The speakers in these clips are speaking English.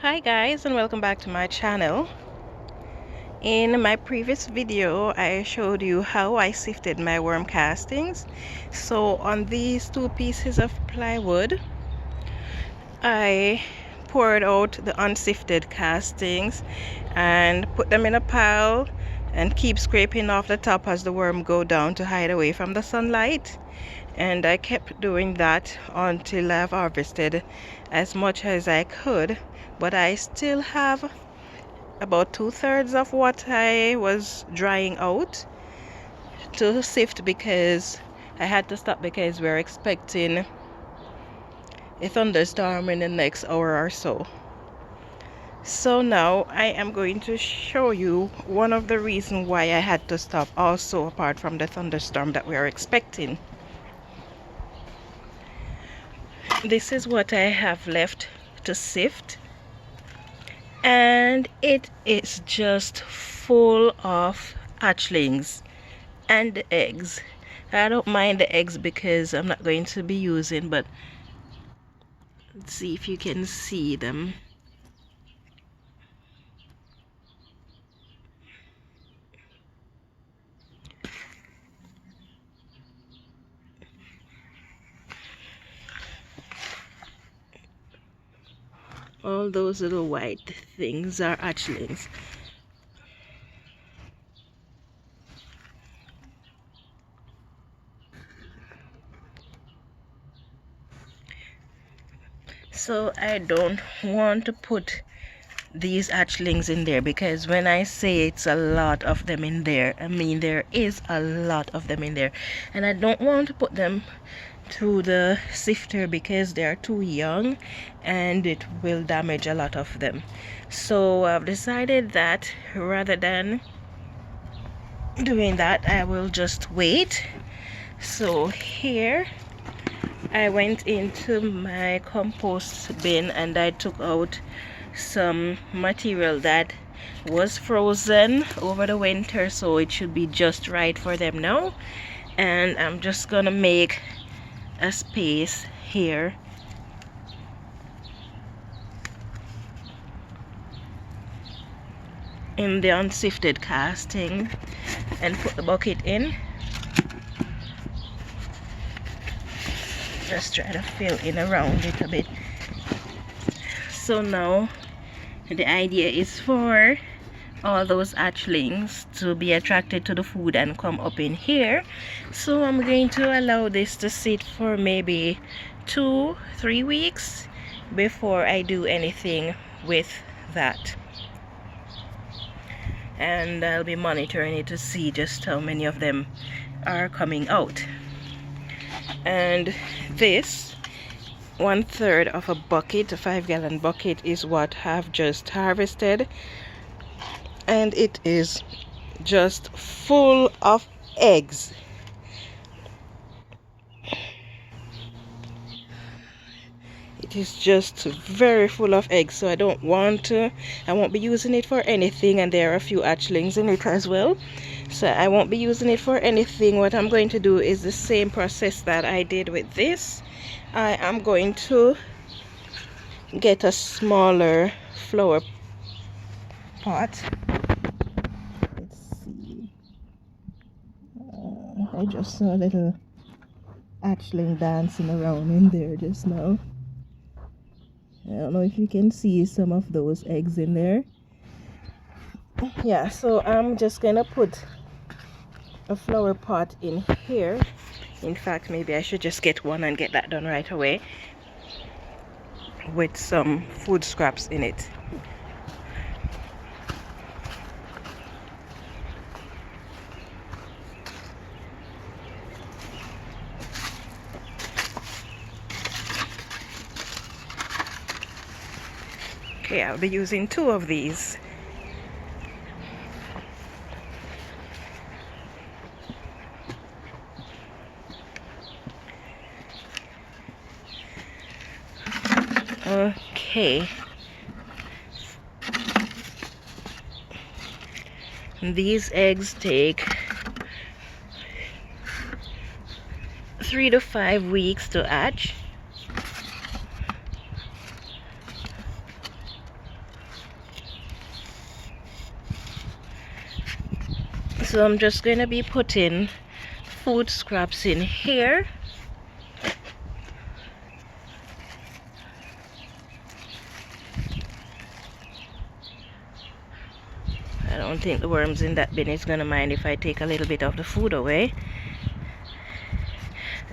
Hi guys, and welcome back to my channel. In my previous video I showed you how I sifted my worm castings. So on these two pieces of plywood I poured out the unsifted castings and put them in a pile and keep scraping off the top as the worm go down to hide away from the sunlight. And I kept doing that until I've harvested as much as I could, but I still have about 2/3 of what I was drying out to sift because I had to stop because we're expecting a thunderstorm in the next hour or so. So now I am going to show you one of the reasons why I had to stop, also apart from the thunderstorm that we are expecting. This is what I have left to sift, and it is just full of hatchlings and eggs. I don't mind the eggs because I'm not going to be using, but let's see if you can see them. All those little white things are hatchlings. So I don't want to put these hatchlings in there because when I say it's a lot of them in there, I mean there is a lot of them in there, and I don't want to put them to the sifter because they are too young and it will damage a lot of them. So I've decided that rather than doing that, I will just wait. So here I went into my compost bin and I took out some material that was frozen over the winter, so it should be just right for them now. And I'm just gonna make a space here in the unsifted casting and put the bucket in. Just try to fill in around it a bit. So now the idea is for all those hatchlings to be attracted to the food and come up in here. So I'm going to allow this to sit for maybe 2-3 weeks before I do anything with that, and I'll be monitoring it to see just how many of them are coming out. And this 1/3 of a bucket, a 5-gallon bucket, is what I've just harvested, and it is just full of eggs. It is just very full of eggs, so I won't be using it for anything, and there are a few hatchlings in it as well, so I won't be using it for anything. What I'm going to do is the same process that I did with this. I am going to get a smaller flower pot. Let's see. I just saw a little hatchling dancing around in there just now. I don't know if you can see some of those eggs in there. Yeah, so I'm just gonna put a flower pot in here. In fact, maybe I should just get one and get that done right away with some food scraps in it. Okay, I'll be using 2 of these. Okay. These eggs take 3 to 5 weeks to hatch. So I'm just going to be putting food scraps in here. I don't think the worms in that bin is going to mind if I take a little bit of the food away.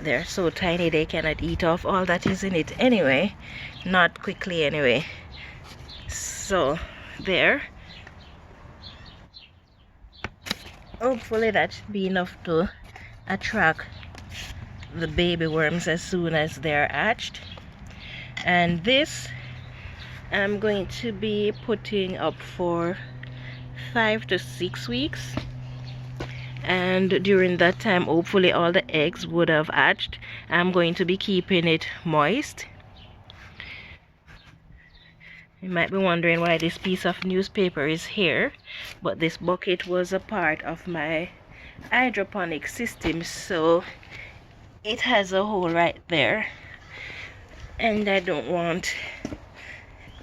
They're so tiny they cannot eat off all that is in it anyway. Not quickly anyway. So there. Hopefully that should be enough to attract the baby worms as soon as they're hatched. And this I'm going to be putting up for 5 to 6 weeks, and during that time hopefully all the eggs would have hatched. I'm going to be keeping it moist. You might be wondering why this piece of newspaper is here, but this bucket was a part of my hydroponic system, so it has a hole right there, and I don't want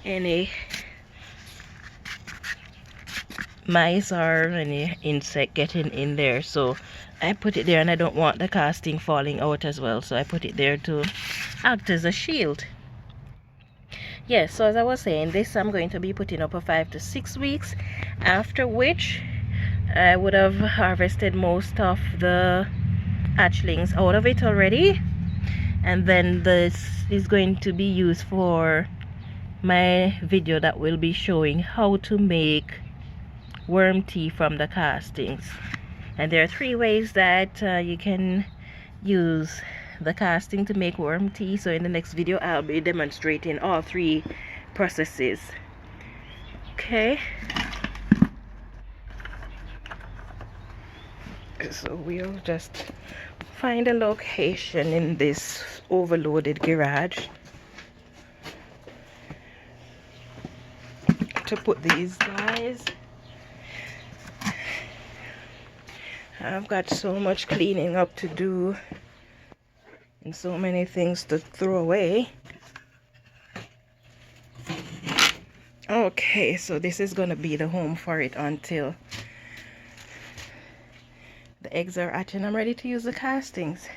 any mice or any insect getting in there, so I put it there, and I don't want the casting falling out as well, so I put it there to act as a shield. Yes, so as I was saying, this I'm going to be putting up for 5 to 6 weeks, after which I would have harvested most of the hatchlings out of it already, and then this is going to be used for my video that will be showing how to make worm tea from the castings. And there are 3 ways that you can use the casting to make worm tea. So in the next video I'll be demonstrating all 3 processes. Okay, so we'll just find a location in this overloaded garage to put these guys. I've got so much cleaning up to do and so many things to throw away. Okay, so this is gonna be the home for it until the eggs are hatching. I'm ready to use the castings.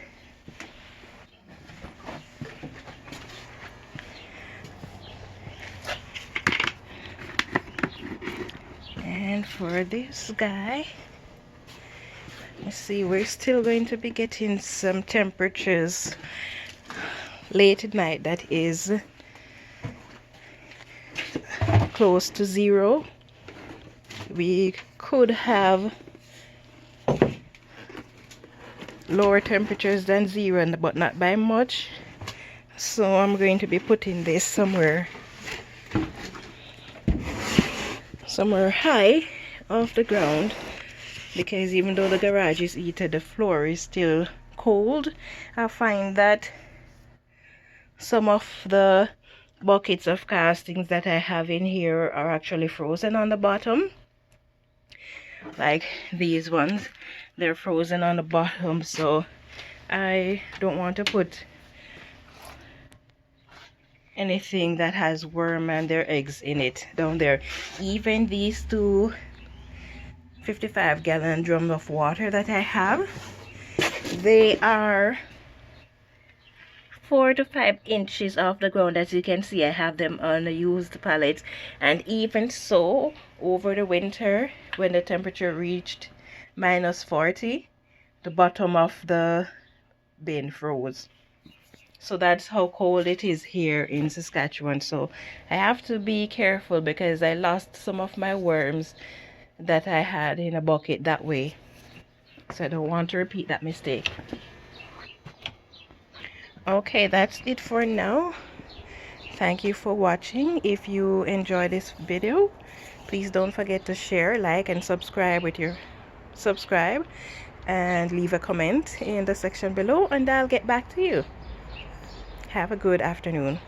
And for this guy, let's see, we're still going to be getting some temperatures late at night that is close to 0. We could have lower temperatures than 0, but not by much. So I'm going to be putting this somewhere high off the ground, because even though the garage is heated, the floor is still cold. I find that some of the buckets of castings that I have in here are actually frozen on the bottom, like these ones. They're frozen on the bottom, so I don't want to put anything that has worm and their eggs in it down there. Even these 2 55-gallon drums of water that I have, they are 4 to 5 inches off the ground. As you can see, I have them on the used pallets, and even so, over the winter when the temperature reached -40, the bottom of the bin froze. So that's how cold it is here in Saskatchewan. So I have to be careful, because I lost some of my worms that I had in a bucket that way, so I don't want to repeat that mistake. Okay, that's it for now. Thank you for watching. If you enjoyed this video, please don't forget to share, like, and subscribe and leave a comment in the section below, and I'll get back to you. Have a good afternoon.